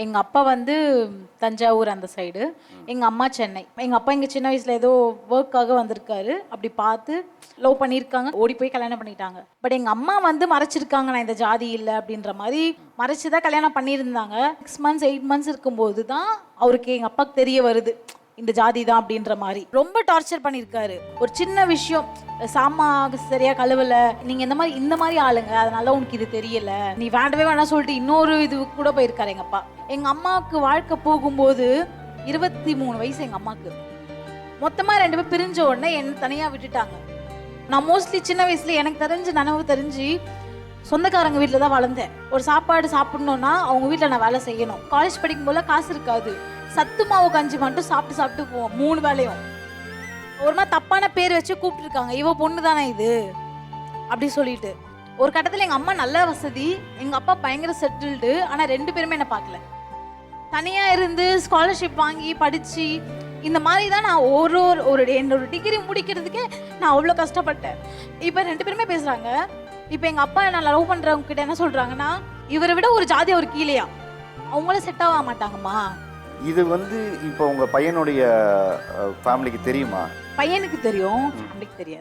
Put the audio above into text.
எங்க அப்பா வந்து தஞ்சாவூர் அந்த சைடு, எங்க அம்மா சென்னை. எங்க அப்பா இங்க சின்ன வயசுல ஏதோ ஒர்க்காக வந்திருக்காரு. அப்படி பார்த்து லவ் பண்ணியிருக்காங்க. ஓடி போய் கல்யாணம் பண்ணிட்டாங்க. பட் எங்க அம்மா வந்து மறைச்சிருக்காங்க, நான் இந்த ஜாதி இல்லை அப்படின்ற மாதிரி மறைச்சு தான் கல்யாணம் பண்ணியிருந்தாங்க. 6 மந்த்ஸ் 8 மந்த்ஸ் இருக்கும்போது தான் அவருக்கு எங்க அப்பாவுக்கு தெரிய வருது இந்த ஜாதி தான் அப்படின்ற மாதிரி. ரொம்ப டார்ச்சர் பண்ணியிருக்காரு. ஒரு சின்ன விஷயம், சாமா சரியா கழுவல, நீங்க இந்த மாதிரி ஆளுங்க, அதனால உனக்கு இது தெரியல, நீ வேண்டவே வேணாம் சொல்லிட்டு இன்னொரு இது கூட போயிருக்காரு எங்க அப்பா. எங்க அம்மாவுக்கு வாழ்க்கை போகும்போது 23 வயசு எங்க அம்மாவுக்கு. மொத்தமா 2 பேர் பிரிஞ்ச உடனே என்ன தனியா விட்டுட்டாங்க. நான் மோஸ்ட்லி சின்ன வயசுல எனக்கு தெரிஞ்சு நனவு தெரிஞ்சு சொந்தக்காரங்க வீட்டில் தான் வளர்ந்தேன். ஒரு சாப்பாடு சாப்பிடணும்னா அவங்க வீட்டில் நான் வேலை செய்யணும். காலேஜ் படிக்கும் போல காசு இருக்காது, சத்து மாவு கஞ்சி மட்டும் சாப்பிட்டு போவோம் 3 வேளையும். ஒரு மாதிரி தப்பான பேர் வச்சு கூப்பிட்டுருக்காங்க, இவ பொண்ணு தானே இது அப்படி சொல்லிட்டு. ஒரு கட்டத்தில் எங்கள் அம்மா நல்ல வசதி, எங்கள் அப்பா பயங்கர செட்டில்டு. ஆனால் 2 பேருமே என்னை பார்க்கல. தனியாக இருந்து ஸ்காலர்ஷிப் வாங்கி படித்து இந்த மாதிரி தான் நான் என்னோட டிகிரி முடிக்கிறதுக்கே நான் அவ்வளோ கஷ்டப்பட்டேன். இப்போ 2 பேருமே பேசுகிறாங்க. இப்போ எங்கள் அப்பா நான் லவ் பண்ணுறவங்க கிட்ட என்ன சொல்கிறாங்கன்னா, இவரை விட ஒரு ஜாதி ஒரு கீழேயா, அவங்களும் செட் ஆக மாட்டாங்கம்மா. இது வந்து இப்போ உங்க பையனுடைய ஃபேமிலிக்கு தெரியுமா? பையனுக்கு தெரியும், ஃபேமிலிக்கு தெரியாது.